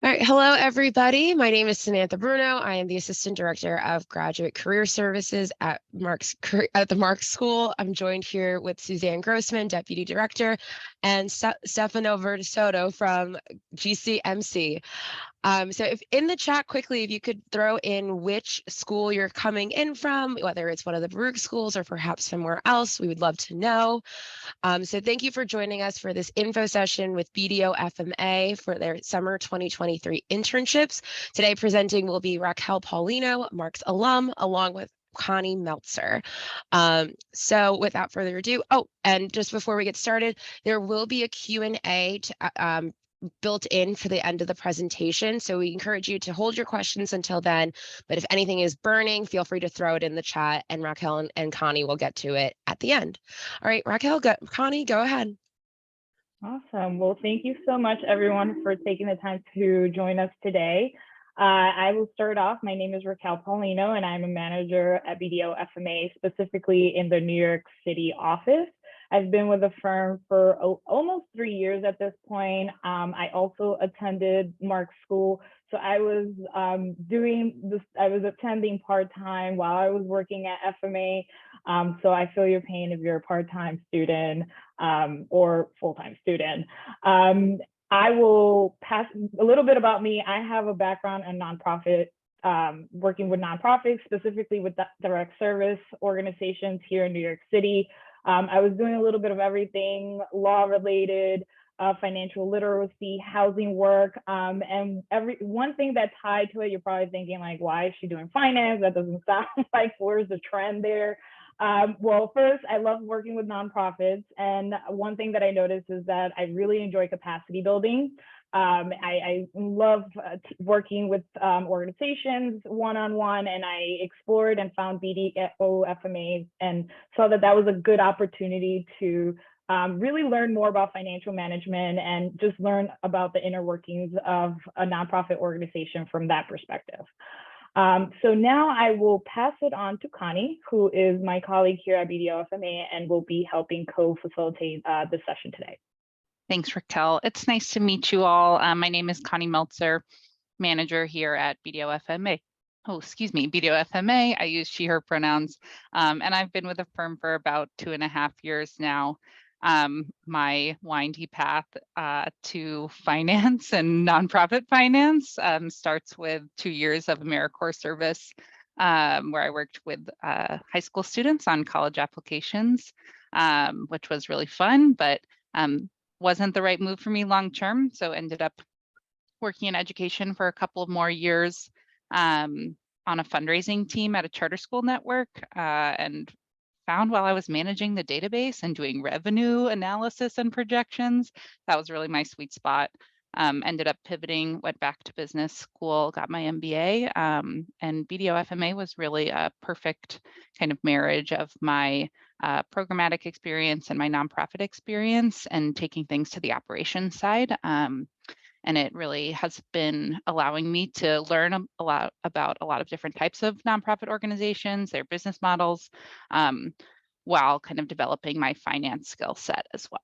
All right. Hello, everybody. My name is Samantha Bruno. I am the Assistant Director of Graduate Career Services at the Marks School. I'm joined here with Suzanne Grossman, Deputy Director, and Stefano Verdesoto from GCMC. So if in the chat quickly, if you could throw in which school you're coming in from, whether it's one of the Baruch schools or perhaps somewhere else, we would love to know. So thank you for joining us for this info session with BDO FMA for their summer 2023 internships. Today presenting will be Raquel Paulino, Mark's alum, along with Connie Meltzer. So without further ado, and just before we get started, there will be a Q&A built in for the end of the presentation. So we encourage you to hold your questions until then. But if anything is burning, feel free to throw it in the chat and Raquel and Connie will get to it at the end. All right, Raquel, Connie, go ahead. Awesome. Well, thank you so much, everyone, for taking the time to join us today. I will start off. My name is Raquel Paulino, and I'm a manager at BDO FMA, specifically in the New York City office. I've been with the firm for almost 3 years at this point. I also attended Mark School. So I was attending part-time while I was working at FMA. So I feel your pain if you're a part-time student or full-time student. I will pass a little bit about me. I have a background in nonprofit, working with nonprofits, specifically with direct service organizations here in New York City. I was doing a little bit of everything, law-related, financial literacy, housing work, and one thing that tied to it, you're probably thinking like, why is she doing finance? That doesn't sound like, where's the trend there? Well, first, I love working with nonprofits. And one thing that I noticed is that I really enjoy capacity building. I love working with organizations one-on-one, and I explored and found BDO FMA and saw that that was a good opportunity to really learn more about financial management and just learn about the inner workings of a nonprofit organization from that perspective. So now I will pass it on to Connie, who is my colleague here at BDO FMA and will be helping co-facilitate this session today. Thanks, Raquel. It's nice to meet you all. My name is Connie Meltzer, manager here at BDO FMA. BDO FMA. I use she, her pronouns. And I've been with the firm for about 2.5 years now. My windy path to finance and nonprofit finance starts with 2 years of AmeriCorps service, where I worked with high school students on college applications, which was really fun, but wasn't the right move for me long term. So ended up working in education for a couple of more years on a fundraising team at a charter school network, and found while I was managing the database and doing revenue analysis and projections, that was really my sweet spot. Ended up pivoting, went back to business school, got my MBA, and BDO FMA was really a perfect kind of marriage of my programmatic experience and my nonprofit experience and taking things to the operations side. And it really has been allowing me to learn a lot about a lot of different types of nonprofit organizations, their business models, while kind of developing my finance skill set as well.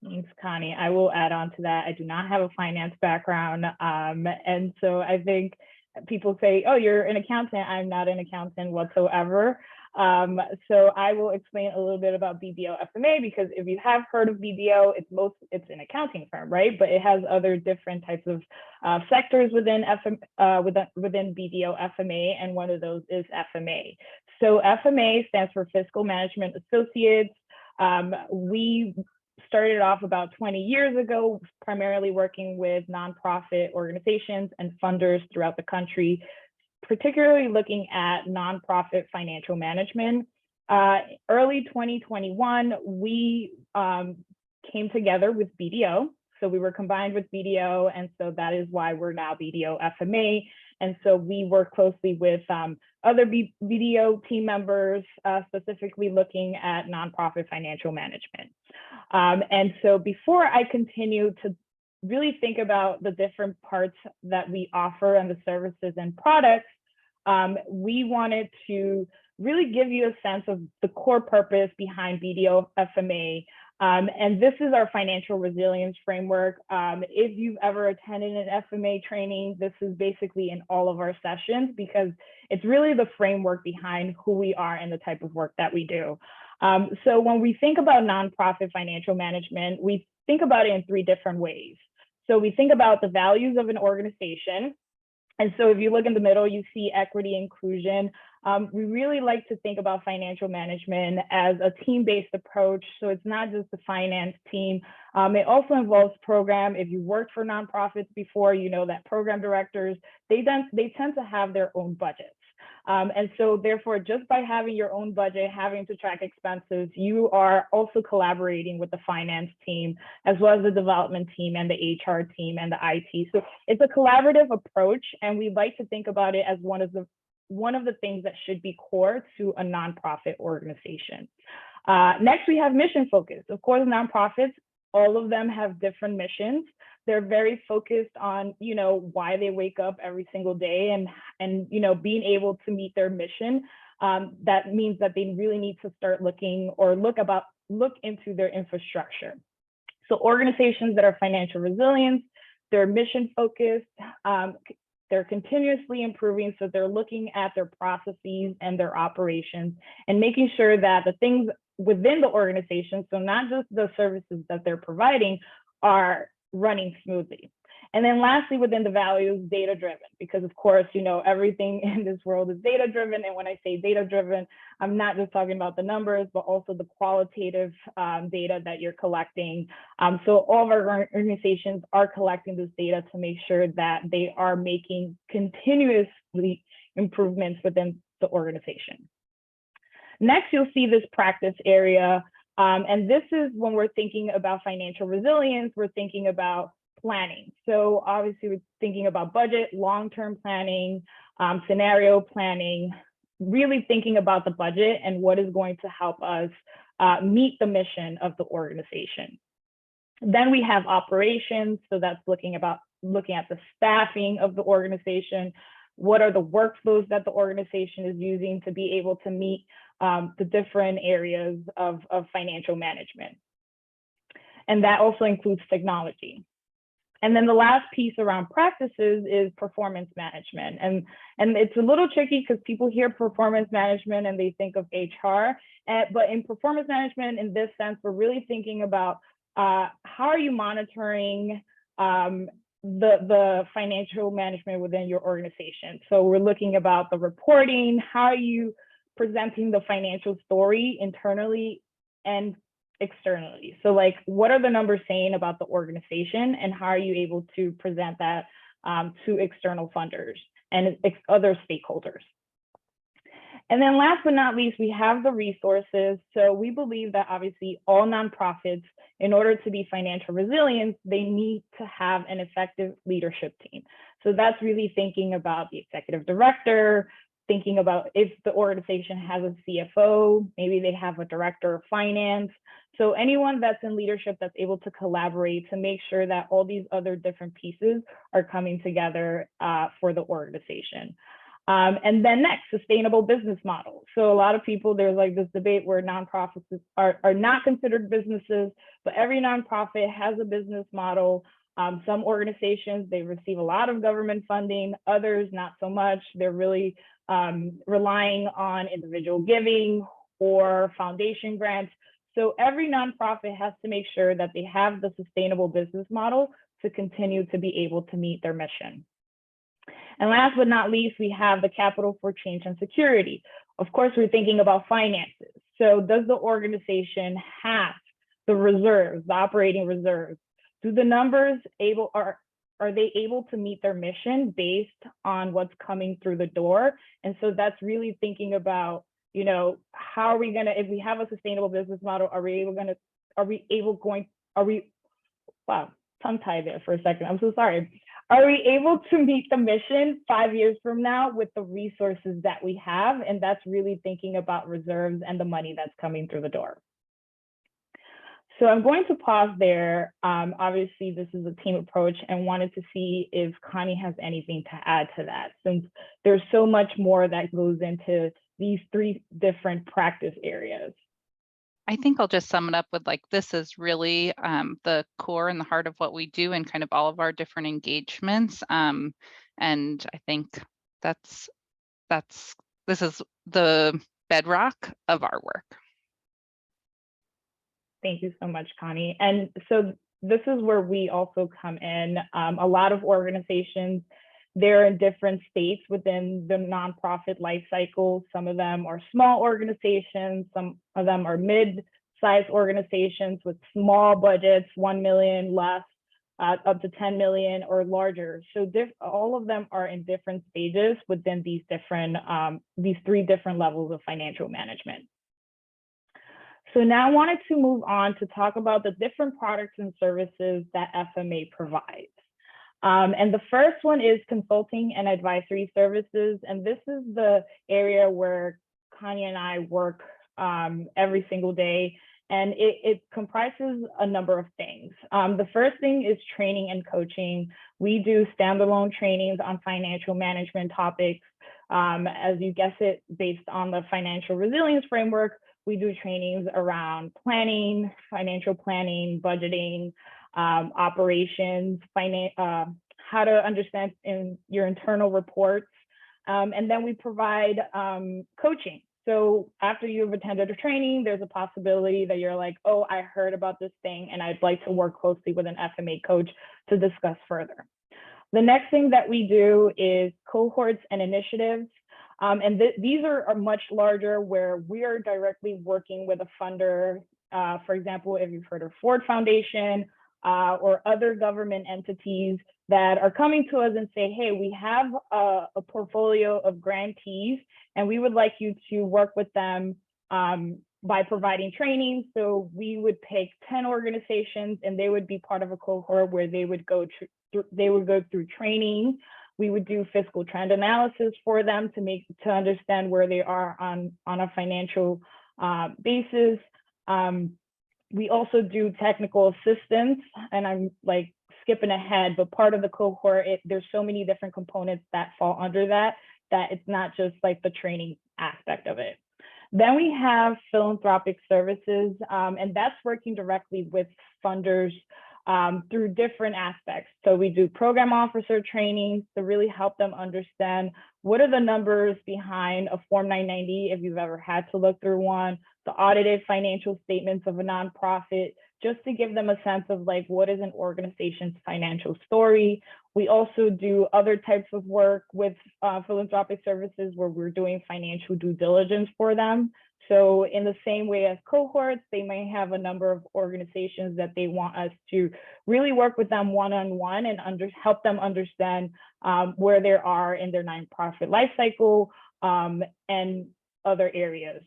Thanks, Connie. I will add on to that. I do not have a finance background. And so I think people say, oh, you're an accountant. I'm not an accountant whatsoever. So I will explain a little bit about BDO FMA, because if you have heard of BDO, it's an accounting firm, right? But it has other different types of sectors within BDO FMA, and one of those is FMA. So FMA stands for Fiscal Management Associates. We started off about 20 years ago, primarily working with nonprofit organizations and funders throughout the country, particularly looking at nonprofit financial management. Early 2021, we came together with BDO. So we were combined with BDO, and so that is why we're now BDO FMA. And so we work closely with other BDO team members, specifically looking at nonprofit financial management. And so before I continue to really think about the different parts that we offer and the services and products, we wanted to really give you a sense of the core purpose behind BDO FMA, And this is our financial resilience framework. If you've ever attended an FMA training, this is basically in all of our sessions because it's really the framework behind who we are and the type of work that we do. So when we think about nonprofit financial management, we think about it in 3 different ways. So we think about the values of an organization. And so if you look in the middle, you see equity, inclusion. We really like to think about financial management as a team-based approach. So it's not just the finance team. It also involves program. If you worked for nonprofits before, you know that program directors, they tend to have their own budgets. And so therefore, just by having your own budget, having to track expenses, you are also collaborating with the finance team, as well as the development team and the HR team and the IT. So it's a collaborative approach, and we like to think about it as one of the things that should be core to a nonprofit organization. Next, we have mission focus. Of course, nonprofits, all of them have different missions. They're very focused on, you know, why they wake up every single day and you know, being able to meet their mission. That means that they really need to start looking or look into their infrastructure. So organizations that are financial resilient, they're mission focused, they're continuously improving. So they're looking at their processes and their operations and making sure that the things within the organization, so not just the services that they're providing, are running smoothly. And then lastly, within the values, data driven, because of course, you know, everything in this world is data driven. And when I say data driven, I'm not just talking about the numbers, but also the qualitative data that you're collecting. So all of our organizations are collecting this data to make sure that they are making continuously improvements within the organization. Next, you'll see this practice area. And this is when we're thinking about financial resilience, we're thinking about planning. So obviously we're thinking about budget, long-term planning, scenario planning, really thinking about the budget and what is going to help us meet the mission of the organization. Then we have operations. So that's looking at the staffing of the organization. What are the workflows that the organization is using to be able to meet the different areas of financial management? And that also includes technology. And then the last piece around practices is performance management. And it's a little tricky because people hear performance management and they think of HR. But in performance management, in this sense, we're really thinking about how are you monitoring the financial management within your organization. So we're looking about the reporting, how are you presenting the financial story internally and externally. So like, what are the numbers saying about the organization and how are you able to present that to external funders and other stakeholders? And then last but not least, we have the resources. So we believe that obviously all nonprofits, in order to be financial resilient, they need to have an effective leadership team. So that's really thinking about the executive director, thinking about if the organization has a CFO, maybe they have a director of finance. So anyone that's in leadership that's able to collaborate to make sure that all these other different pieces are coming together for the organization. And then next, sustainable business models. So a lot of people, there's like this debate where nonprofits are not considered businesses, but every nonprofit has a business model. Some organizations, they receive a lot of government funding, others not so much. They're really relying on individual giving or foundation grants. So every nonprofit has to make sure that they have the sustainable business model to continue to be able to meet their mission. And last but not least, we have the capital for change and security. Of course, we're thinking about finances. So does the organization have the reserves, the operating reserves? Do the numbers are they able to meet their mission based on what's coming through the door? And so that's really thinking about, you know, how are we gonna, if we have a sustainable business model, wow, tongue tied there for a second, I'm so sorry. Are we able to meet the mission 5 years from now with the resources that we have? And that's really thinking about reserves and the money that's coming through the door. So I'm going to pause there. Obviously, this is a team approach and wanted to see if Connie has anything to add to that, since there's so much more that goes into these 3 different practice areas. I think I'll just sum it up with like, this is really the core and the heart of what we do in kind of all of our different engagements. And I think this is the bedrock of our work. Thank you so much, Connie. And so this is where we also come in. A lot of organizations, they're in different states within the nonprofit life cycle. Some of them are small organizations, some of them are mid-sized organizations with small budgets, 1 million less, up to 10 million or larger. So all of them are in different stages within these three different levels of financial management. So now I wanted to move on to talk about the different products and services that FMA provides. And the first one is consulting and advisory services. And this is the area where Connie and I work every single day. And it comprises a number of things. The first thing is training and coaching. We do standalone trainings on financial management topics. As you guess it, based on the financial resilience framework, we do trainings around planning, financial planning, budgeting, operations, how to understand your internal reports. And then we provide coaching. So after you've attended a training, there's a possibility that you're like, oh, I heard about this thing and I'd like to work closely with an FMA coach to discuss further. The next thing that we do is cohorts and initiatives. And these are much larger, where we are directly working with a funder. For example, if you've heard of Ford Foundation or other government entities that are coming to us and say, hey, we have a portfolio of grantees and we would like you to work with them by providing training. So we would pick 10 organizations and they would be part of a cohort where they would go through training. We would do fiscal trend analysis for them to understand where they are on a financial basis. We also do technical assistance, and I'm like skipping ahead, but part of the cohort, there's so many different components that fall under that it's not just like the training aspect of it. Then we have philanthropic services, and that's working directly with funders through different aspects. So we do program officer trainings to really help them understand what are the numbers behind a Form 990, if you've ever had to look through one, the audited financial statements of a nonprofit, just to give them a sense of like, what is an organization's financial story. We also do other types of work with philanthropic services where we're doing financial due diligence for them. So in the same way as cohorts, they may have a number of organizations that they want us to really work with them one-on-one and help them understand where they are in their nonprofit life cycle and other areas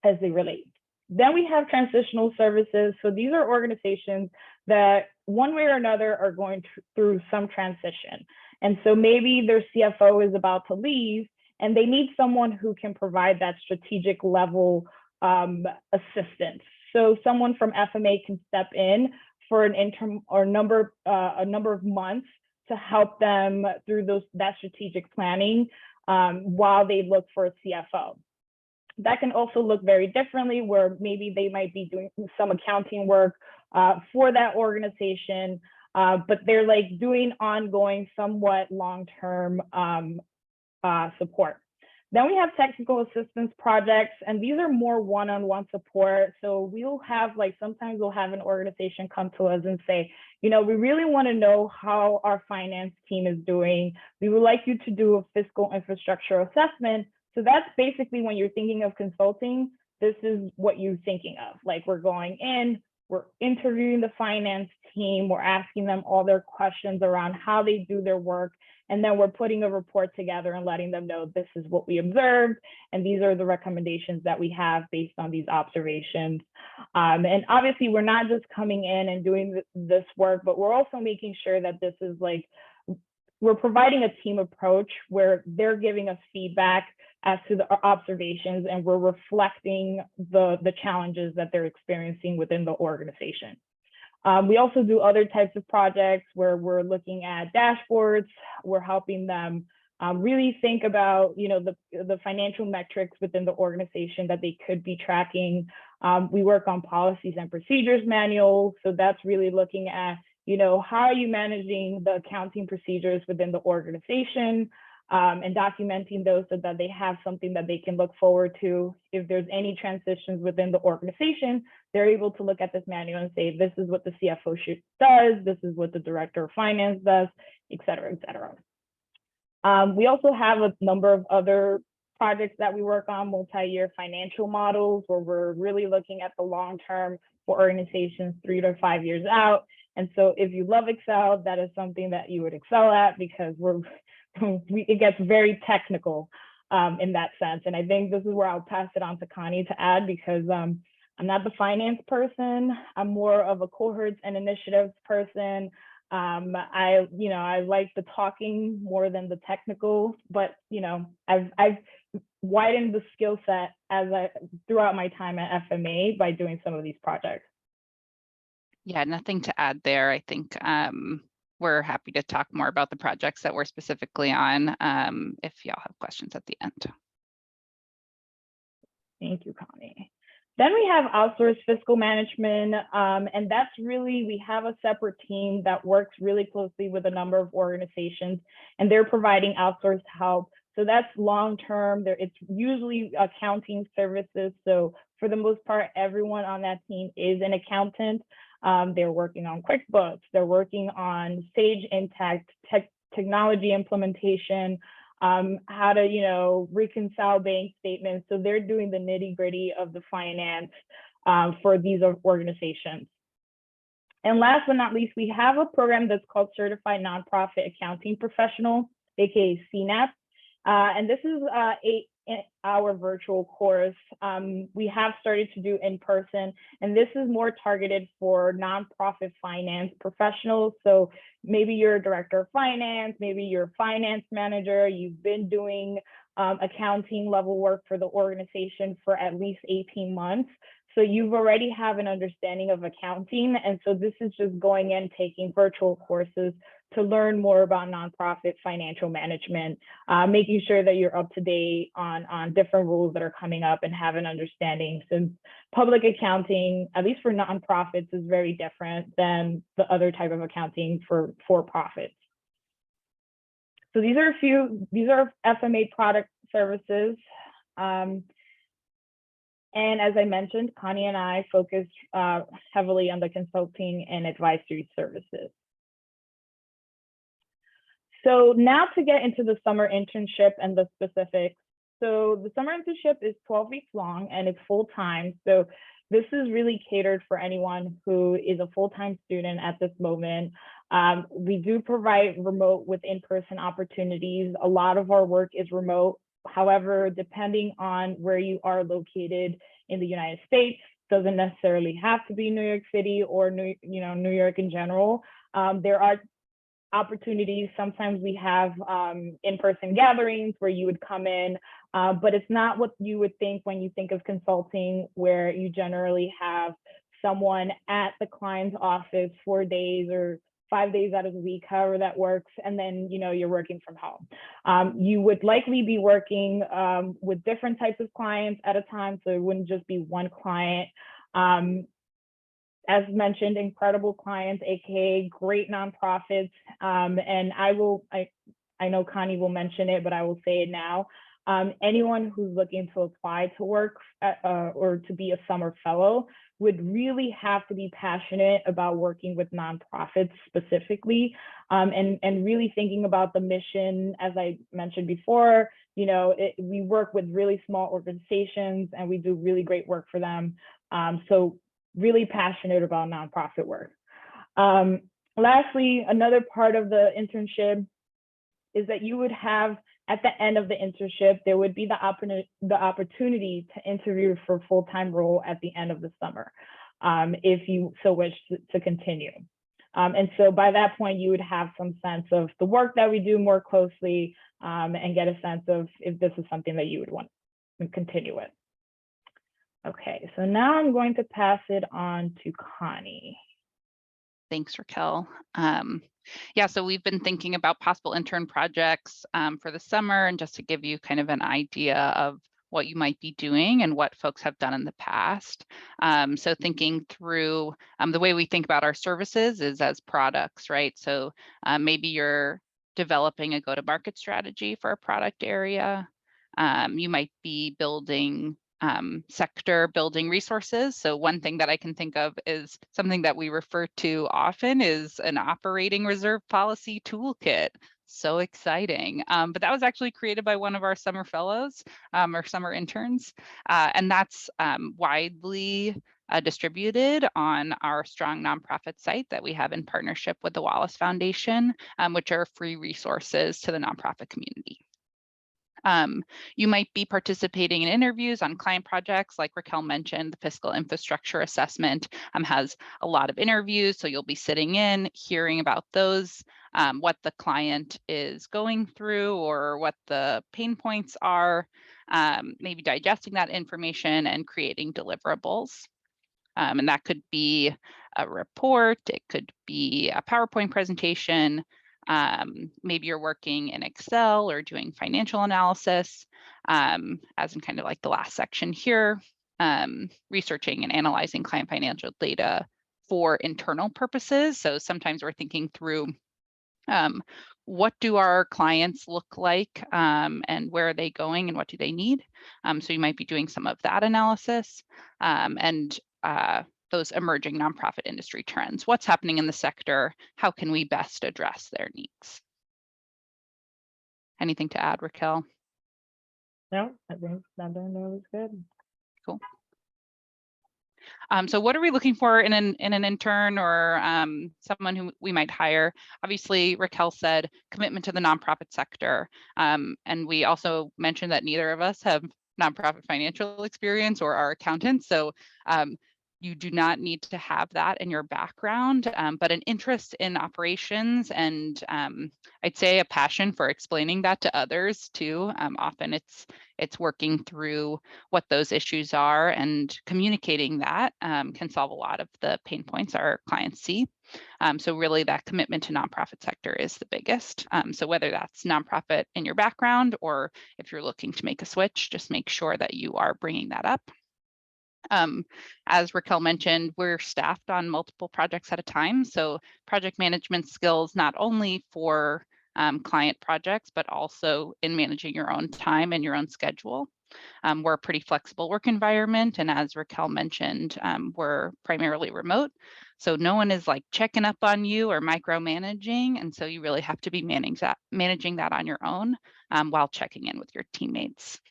as they relate. Then we have transitional services. So these are organizations that one way or another are going through some transition. And so maybe their CFO is about to leave and they need someone who can provide that strategic level assistance. So someone from FMA can step in for an interim or a number of months to help them through that strategic planning while they look for a CFO. That can also look very differently, where maybe they might be doing some accounting work for that organization, but they're like doing ongoing, somewhat long-term support. Then we have technical assistance projects, and these are more one-on-one support. So we'll have sometimes we'll have an organization come to us and say, we really want to know how our finance team is doing. We would like you to do a fiscal infrastructure assessment. So that's basically when you're thinking of consulting, this is what you're thinking of. Like, we're going in, we're interviewing the finance team, we're asking them all their questions around how they do their work, and then we're putting a report together and letting them know this is what we observed, and these are the recommendations that we have based on these observations. And obviously, we're not just coming in and doing this work, but we're also making sure that this is we're providing a team approach where they're giving us feedback as to the observations, and we're reflecting the challenges that they're experiencing within the organization. We also do other types of projects where we're looking at dashboards. We're helping them really think about, the financial metrics within the organization that they could be tracking. We work on policies and procedures manuals. So that's really looking at, how are you managing the accounting procedures within the organization, and documenting those so that they have something that they can look forward to. If there's any transitions within the organization, they're able to look at this manual and say, this is what the CFO does, this is what the director of finance does, et cetera, et cetera. We also have a number of other projects that we work on, multi-year financial models, where we're really looking at the long term for organizations 3 to 5 years out. And so if you love Excel, that is something that you would excel at, because it gets very technical in that sense. And I think this is where I'll pass it on to Connie to add, because I'm not the finance person. I'm more of a cohorts and initiatives person. I like the talking more than the technical, but I've widened the skill set throughout my time at FMA by doing some of these projects. Yeah, nothing to add there. I think we're happy to talk more about the projects that we're specifically on if y'all have questions at the end. Thank you, Connie. Then we have outsourced fiscal management, and that's really, we have a separate team that works really closely with a number of organizations, and they're providing outsourced help. So that's long-term. It's usually accounting services. So for the most part, everyone on that team is an accountant. They're working on QuickBooks. They're working on Sage Intact, technology implementation, how to, reconcile bank statements. So they're doing the nitty-gritty of the finance for these organizations. And last but not least, we have a program that's called Certified Nonprofit Accounting Professional, aka CNAP. And this is our virtual course. We have started to do in person, and this is more targeted for nonprofit finance professionals. So maybe you're a director of finance, maybe you're a finance manager, you've been doing accounting level work for the organization for at least 18 months. So you've already have an understanding of accounting. And so this is just going in, taking virtual courses to learn more about nonprofit financial management, making sure that you're up to date on different rules that are coming up and have an understanding, since public accounting, at least for nonprofits, is very different than the other type of accounting for profits. So these are FMA product services. And as I mentioned, Connie and I focus heavily on the consulting and advisory services. So now to get into the summer internship and the specifics. So the summer internship is 12 weeks long and it's full-time. So this is really catered for anyone who is a full-time student at this moment. We do provide remote with in-person opportunities. A lot of our work is remote. However, depending on where you are located in the United States, doesn't necessarily have to be New York City or New York in general. There are opportunities. Sometimes we have in-person gatherings where you would come in, but it's not what you would think when you think of consulting, where you generally have someone at the client's office 4 days or 5 days out of the week, however that works, and then you're working from home. You would likely be working with different types of clients at a time, so it wouldn't just be one client. As mentioned, incredible clients, aka great nonprofits, and I know Connie will mention it, but I will say it now. Anyone who's looking to apply to work or to be a summer fellow would really have to be passionate about working with nonprofits specifically, and really thinking about the mission. As I mentioned before, we work with really small organizations and we do really great work for them. So really passionate about nonprofit work. Lastly, another part of the internship is that you would have, at the end of the internship, there would be the opportunity to interview for a full-time role at the end of the summer, if you so wish to continue. And so by that point, you would have some sense of the work that we do more closely, and get a sense of if this is something that you would want to continue with. Okay, so now I'm going to pass it on to Connie. Thanks, Raquel. Yeah, so we've been thinking about possible intern projects for the summer, and just to give you kind of an idea of what you might be doing and what folks have done in the past. So thinking through the way we think about our services is as products, right? So maybe you're developing a go-to-market strategy for a product area. You might be building sector building resources. So one thing that I can think of is something that we refer to often is an operating reserve policy toolkit. So exciting. But that was actually created by one of our summer fellows or summer interns. And that's widely distributed on our strong nonprofit site that we have in partnership with the Wallace Foundation, which are free resources to the nonprofit community. You might be participating in interviews on client projects, like Raquel mentioned. The fiscal infrastructure assessment has a lot of interviews, so you'll be sitting in, hearing about those, what the client is going through or what the pain points are, maybe digesting that information and creating deliverables. And that could be a report, it could be a PowerPoint presentation, maybe you're working in Excel or doing financial analysis, as in kind of like the last section here, researching and analyzing client financial data for internal purposes. So sometimes we're thinking through what do our clients look like and where are they going and what do they need? So you might be doing some of that analysis and those emerging nonprofit industry trends. What's happening in the sector? How can we best address their needs? Anything to add, Raquel? No, I think that was good. Cool. So what are we looking for in an intern or someone who we might hire? Obviously, Raquel said commitment to the nonprofit sector. And we also mentioned that neither of us have nonprofit financial experience or are accountants. So you do not need to have that in your background, but an interest in operations and I'd say a passion for explaining that to others too. Often it's working through what those issues are and communicating that can solve a lot of the pain points our clients see. So really that commitment to nonprofit sector is the biggest. So whether that's nonprofit in your background or if you're looking to make a switch, just make sure that you are bringing that up. As Raquel mentioned, we're staffed on multiple projects at a time. So project management skills, not only for client projects, but also in managing your own time and your own schedule. We're a pretty flexible work environment. And as Raquel mentioned, we're primarily remote. So no one is like checking up on you or micromanaging. And so you really have to be managing that on your own while checking in with your teammates.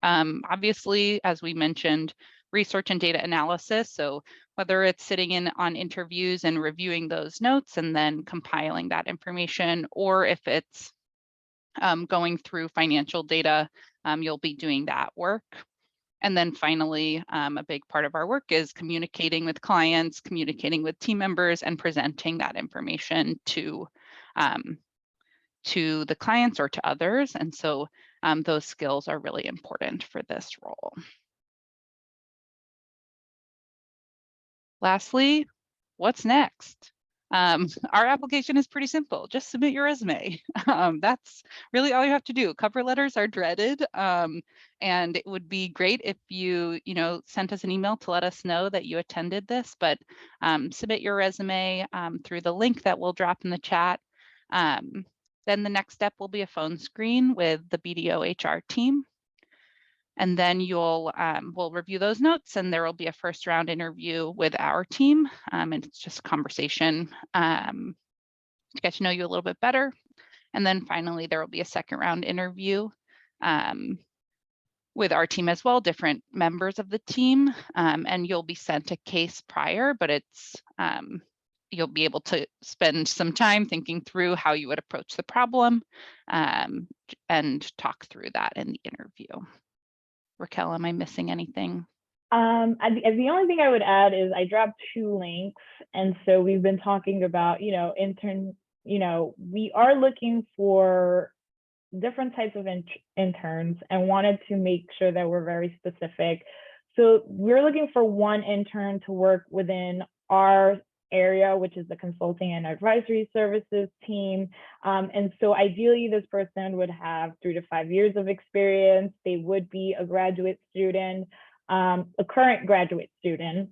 Obviously, as we mentioned, research and data analysis. So whether it's sitting in on interviews and reviewing those notes and then compiling that information, or if it's going through financial data, you'll be doing that work. And then finally, a big part of our work is communicating with clients, communicating with team members, and presenting that information to the clients or to others. And so those skills are really important for this role. Lastly, what's next? Our application is pretty simple. Just submit your resume. That's really all you have to do. Cover letters are dreaded. And it would be great if you sent us an email to let us know that you attended this, but submit your resume through the link that we'll drop in the chat. Then the next step will be a phone screen with the BDO HR team. And then we'll review those notes and there will be a first round interview with our team. And it's just a conversation to get to know you a little bit better. And then finally, there will be a second round interview with our team as well, different members of the team. And you'll be sent a case prior, but you'll be able to spend some time thinking through how you would approach the problem and talk through that in the interview. Raquel, am I missing anything? The only thing I would add is I dropped 2 links. And so we've been talking about, intern, we are looking for different types of interns and wanted to make sure that we're very specific. So we're looking for one intern to work within our area, which is the consulting and advisory services team. And so ideally, this person would have 3 to 5 years of experience. They would be a graduate student, a current graduate student.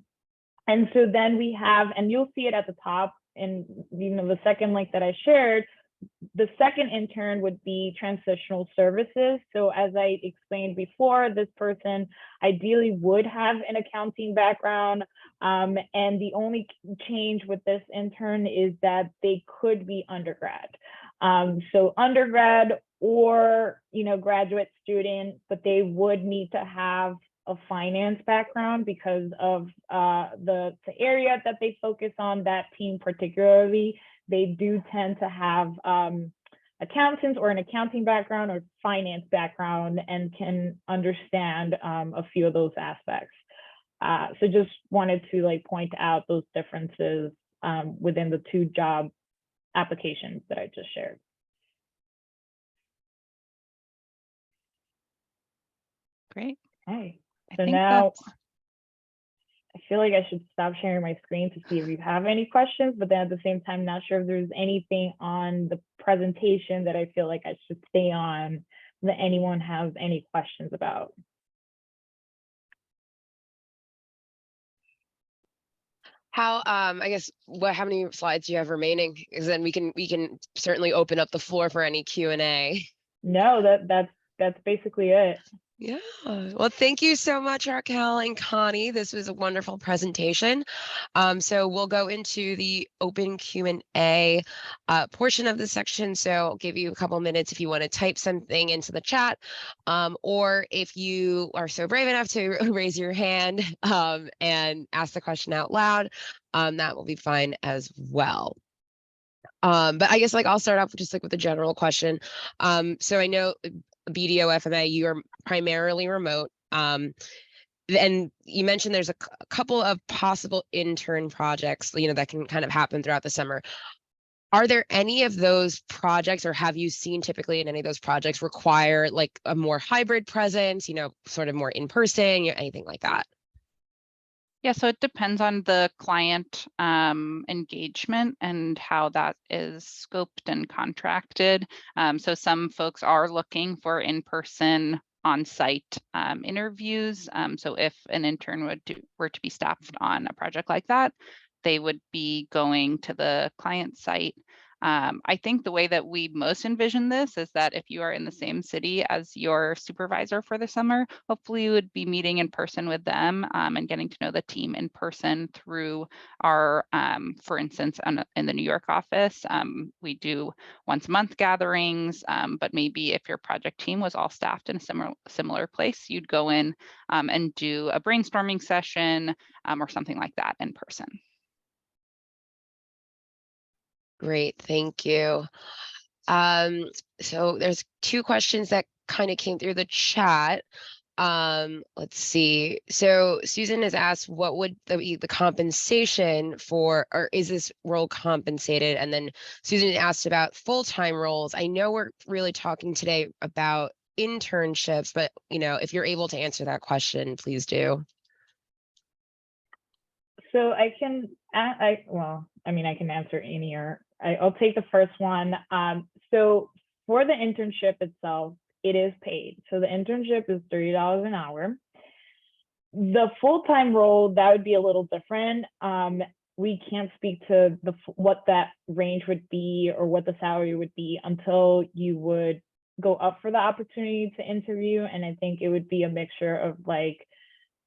And so then we have, and you'll see it at the top in the second link that I shared, the second intern would be transitional services. So as I explained before, this person ideally would have an accounting background. And the only change with this intern is that they could be undergrad. So undergrad or, graduate student, but they would need to have a finance background because of the area that they focus on, that team particularly. They do tend to have accountants or an accounting background or finance background and can understand a few of those aspects. So just wanted to point out those differences within the 2 job applications that I just shared. Great. Okay. I So think now I feel like I should stop sharing my screen to see if you have any questions, but then at the same time, not sure if there's anything on the presentation that I feel like I should stay on that anyone has any questions about. How I guess how many slides do you have remaining? Because then we can certainly open up the floor for any Q&A. No, that's basically it. Yeah. Well, thank you so much, Raquel and Connie. This was a wonderful presentation. So we'll go into the open Q&A portion of the section. So I'll give you a couple minutes if you want to type something into the chat, or if you are so brave enough to raise your hand and ask the question out loud, that will be fine as well. But I guess I'll start off just with a general question. So I know BDO FMA, you are primarily remote. And you mentioned there's a couple of possible intern projects, that can kind of happen throughout the summer. Are there any of those projects, or have you seen typically in any of those projects require a more hybrid presence, sort of more in person, anything like that? Yeah, so it depends on the client engagement and how that is scoped and contracted. So some folks are looking for in-person on-site interviews. So if an intern were to be staffed on a project like that, they would be going to the client site. I think the way that we most envision this is that if you are in the same city as your supervisor for the summer, hopefully you would be meeting in person with them and getting to know the team in person through our, for instance, in the New York office, we do once a month gatherings, but maybe if your project team was all staffed in a similar place, you'd go in and do a brainstorming session or something like that in person. Great, thank you. So there's 2 questions that kind of came through the chat. Let's see. So Susan has asked, what would the compensation for, or is this role compensated? And then Susan asked about full-time roles. I know we're really talking today about internships, but if you're able to answer that question, please do. So I can answer any, or I'll take the first one. So for the internship itself, it is paid. So the internship is $30 an hour. The full-time role, that would be a little different. We can't speak to what that range would be or what the salary would be until you would go up for the opportunity to interview. And I think it would be a mixture of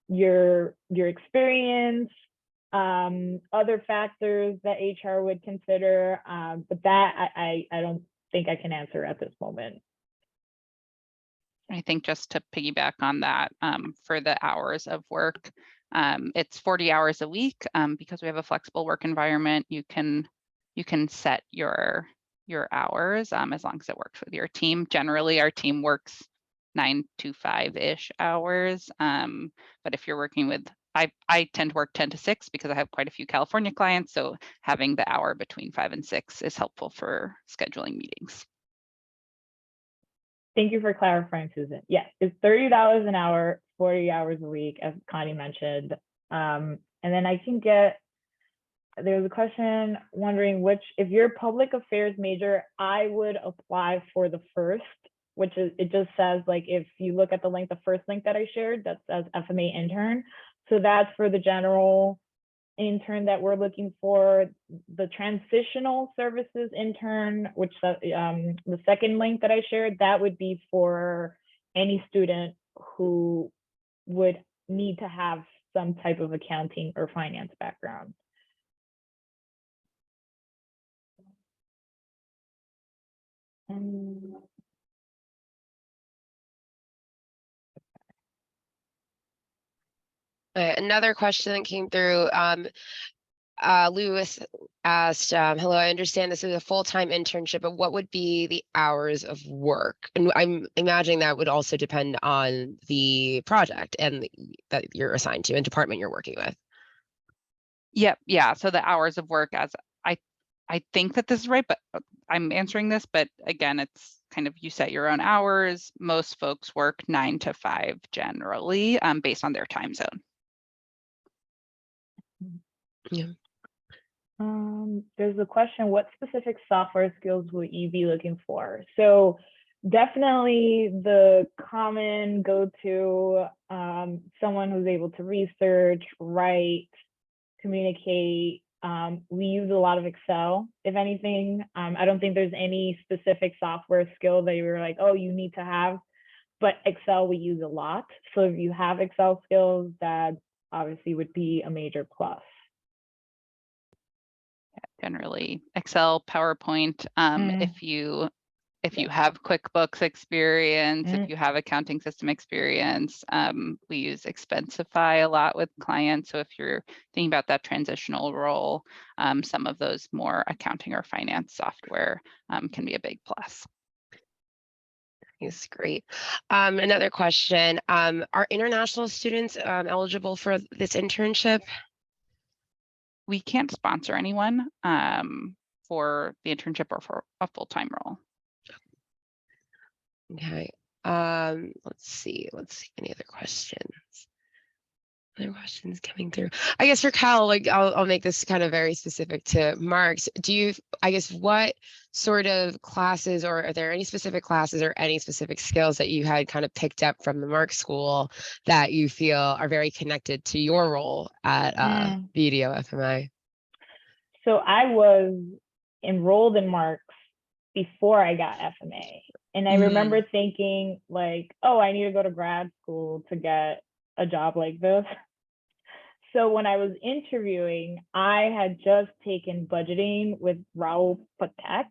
your experience, other factors that HR would consider, but that I don't think I can answer at this moment. I think just to piggyback on that, for the hours of work, it's 40 hours a week. Because we have a flexible work environment, you can set your hours as long as it works with your team. Generally, our team works 9 to 5-ish hours. But if you're working with, I tend to work 10 to 6 because I have quite a few California clients. So having the hour between 5 and 6 is helpful for scheduling meetings. Thank you for clarifying, Susan. Yes, it's $30 an hour, 40 hours a week, as Connie mentioned. And then I can get There's a question wondering if you're a public affairs major, I would apply for the first, which is, it just says, like, if you look at the link, the first link that I shared, that says FMA intern. So that's for the general intern that we're looking for. The transitional services intern, which the second link that I shared, that would be for any student who would need to have some type of accounting or finance background. Another question that came through. Lewis asked, hello, I understand this is a full-time internship, but what would be the hours of work? And I'm imagining that would also depend on the project and that you're assigned to and department you're working with. Yep. Yeah. So the hours of work, as I think that this is right, but I'm answering this, but again, it's kind of, you set your own hours. Most folks work 9 to 5 generally, based on their time zone. Yeah. There's a question, what specific software skills will you be looking for? So definitely the common go-to, someone who's able to research, write, communicate. We use a lot of Excel, if anything. I don't think there's any specific software skill that you were like, oh, you need to have, but Excel we use a lot. So if you have Excel skills, that obviously would be a major plus. Generally Excel, PowerPoint. If you have QuickBooks experience, if you have accounting system experience, we use Expensify a lot with clients. So if you're thinking about that transitional role, some of those more accounting or finance software can be a big plus. That's great. Another question, are international students eligible for this internship? We can't sponsor anyone for the internship or for a full-time role. Okay. Let's see any other questions. Other questions coming through. I guess for Cal, like I'll make this kind of very specific to Mark's. What sort of classes, or are there any specific classes or any specific skills that you had kind of picked up from the Mark School that you feel are very connected to your role at BDO FMA? So I was enrolled in Mark's before I got FMA. And I remember thinking like, oh, I need to go to grad school to get a job like this. So when I was interviewing, I had just taken budgeting with Raul Patek.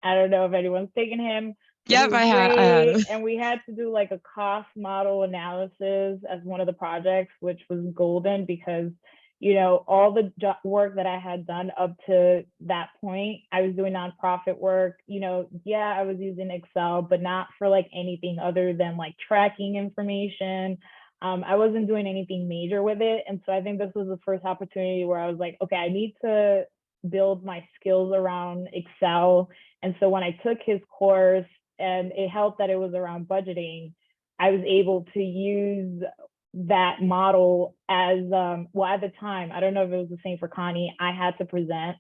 I don't know if anyone's taken him. Yep, I have. And we had to do like a cost model analysis as one of the projects, which was golden because, you know, all the work that I had done up to that point, I was doing nonprofit work. You know, yeah, I was using Excel, but not for like anything other than like tracking information. I wasn't doing anything major with it. And so I think this was the first opportunity where I was like, okay, I need to build my skills around Excel. And so when I took his course, and it helped that it was around budgeting, I was able to use that model as, well, at the time, I don't know if it was the same for Connie, I had to present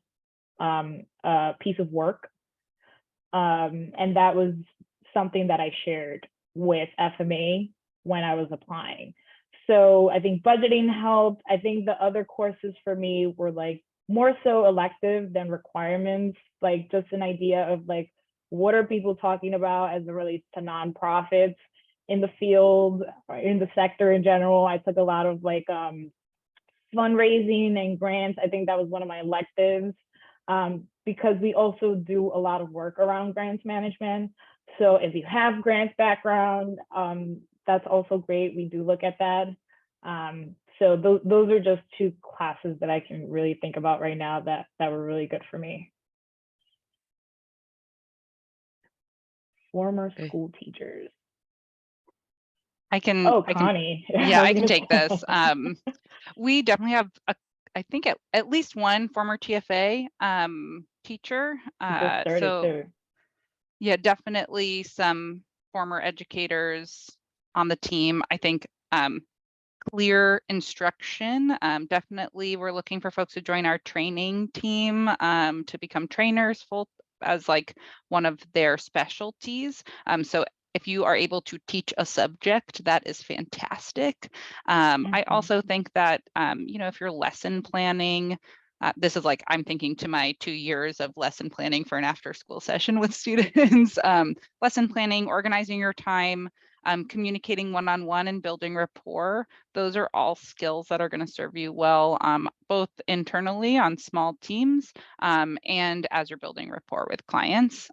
a piece of work. And that was something that I shared with FMA when I was applying. So I think budgeting helped. I think the other courses for me were like more so elective than requirements, like just an idea of like, what are people talking about as it relates to nonprofits in the field, in the sector in general. I took a lot of like fundraising and grants. I think that was one of my electives because we also do a lot of work around grants management. So if you have grants background, that's also great. We do look at that. So those are just two classes that I can really think about right now that were really good for me. Former school teachers. Connie. I can take this. We definitely have I think at least one former TFA teacher. So yeah, definitely some former educators on the team. I think clear instruction. Definitely, we're looking for folks to join our training team to become trainers full as like one of their specialties. So if you are able to teach a subject, that is fantastic. I also think that, if you're lesson planning, this is like, I'm thinking to my 2 years of lesson planning for an after school session with students, lesson planning, organizing your time, communicating one-on-one and building rapport. Those are all skills that are going to serve you well, both internally on small teams and as you're building rapport with clients.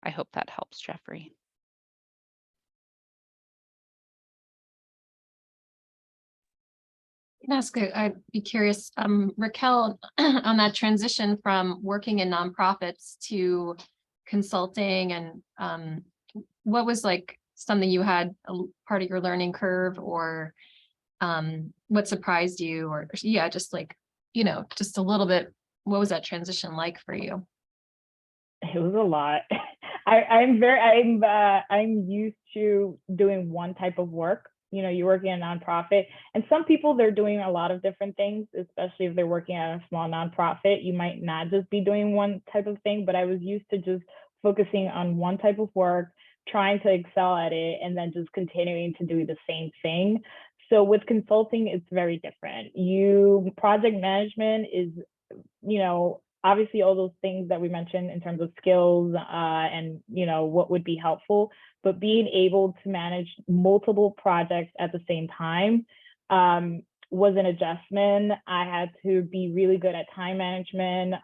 I hope that helps, Jeffrey. I'd be curious, Raquel, on that transition from working in nonprofits to consulting, and what was like something you had a part of your learning curve, or what surprised you, or yeah, just like, just a little bit, what was that transition like for you? It was a lot. I'm used to doing one type of work. You work in a nonprofit, and some people, they're doing a lot of different things, especially if they're working at a small nonprofit. You might not just be doing one type of thing, but I was used to just focusing on one type of work, trying to excel at it, and then just continuing to do the same thing. So with consulting, it's very different. Project management is, obviously all those things that we mentioned in terms of skills and what would be helpful, but being able to manage multiple projects at the same time was an adjustment. I had to be really good at time management.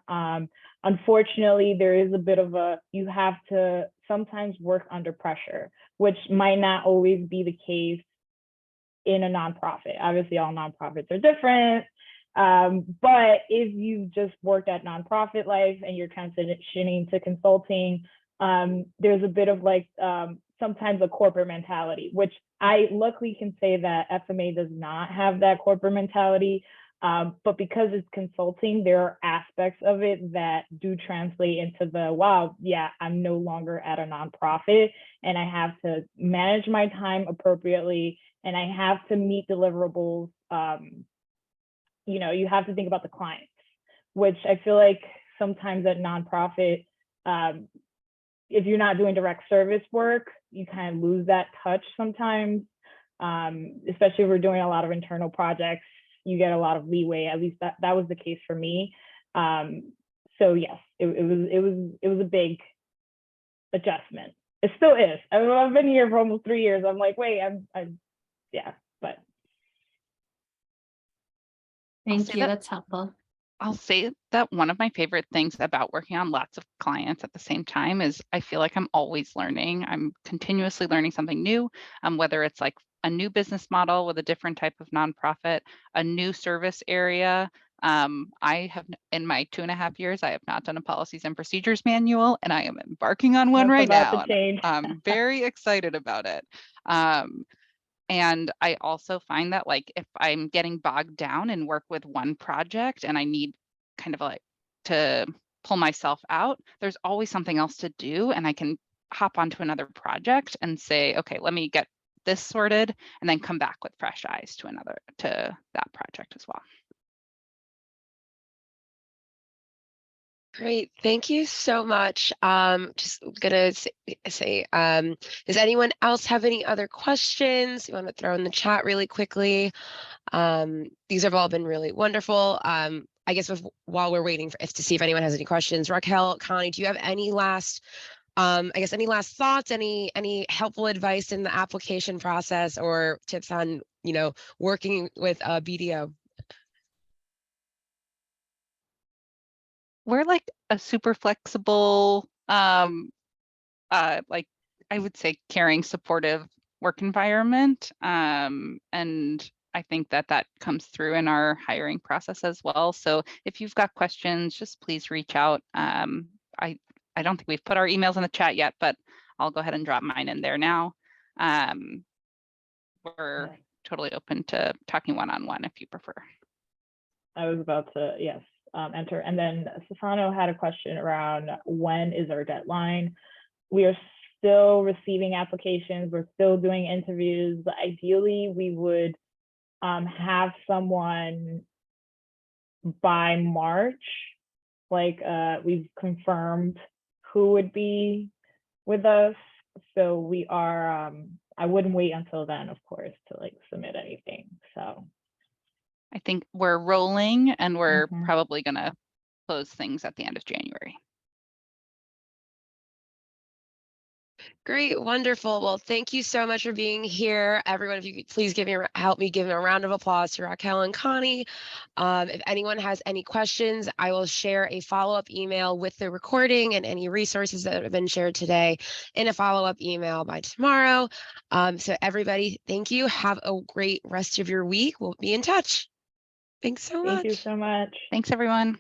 Unfortunately, there is a bit of you have to sometimes work under pressure, which might not always be the case in a nonprofit. Obviously, all nonprofits are different. But if you just worked at nonprofit life and you're transitioning to consulting, there's a bit of like sometimes a corporate mentality, which I luckily can say that FMA does not have that corporate mentality. But because it's consulting, there are aspects of it that do translate into wow, yeah, I'm no longer at a nonprofit, and I have to manage my time appropriately, and I have to meet deliverables. You have to think about the clients, which I feel like sometimes at nonprofit, if you're not doing direct service work, you kind of lose that touch sometimes, especially if we're doing a lot of internal projects. You get a lot of leeway. At least that was the case for me. So yes, it was a big adjustment. It still is. I've been here for almost 3 years. I'm like, wait, yeah, but. Thank you. That's helpful. I'll say that one of my favorite things about working on lots of clients at the same time is I feel like I'm always learning. I'm continuously learning something new, whether it's like a new business model with a different type of nonprofit, a new service area. I have, in my 2.5 years, I have not done a policies and procedures manual, and I am embarking on one right now. I'm very excited about it. And I also find that like if I'm getting bogged down and work with one project and I need kind of like to pull myself out, there's always something else to do, and I can hop onto another project and say, okay, let me get this sorted and then come back with fresh eyes to that project as well. Great, thank you so much. Just gonna say, does anyone else have any other questions you want to throw in the chat really quickly? These have all been really wonderful. I guess while we're waiting to see if anyone has any questions, Raquel, Connie, do you have any last, any last thoughts, any helpful advice in the application process or tips on, working with BDO? We're like a super flexible, like I would say caring, supportive work environment. And I think that comes through in our hiring process as well. So if you've got questions, just please reach out. I don't think we've put our emails in the chat yet, but I'll go ahead and drop mine in there now. We're totally open to talking one-on-one if you prefer. I was about to, yes. Enter. And then Stefano had a question around when is our deadline. We are still receiving applications. We're still doing interviews. Ideally, we would have someone by March. Like we've confirmed who would be with us. So we are, I wouldn't wait until then, of course, to like submit anything. So I think we're rolling and we're Mhm. probably going to close things at the end of January. Great, wonderful. Well, thank you so much for being here. Everyone, if you could please help me give a round of applause to Raquel and Connie. If anyone has any questions, I will share a follow-up email with the recording and any resources that have been shared today in a follow-up email by tomorrow. So everybody, thank you. Have a great rest of your week. We'll be in touch. Thanks so thank you much. so much. Thanks, everyone.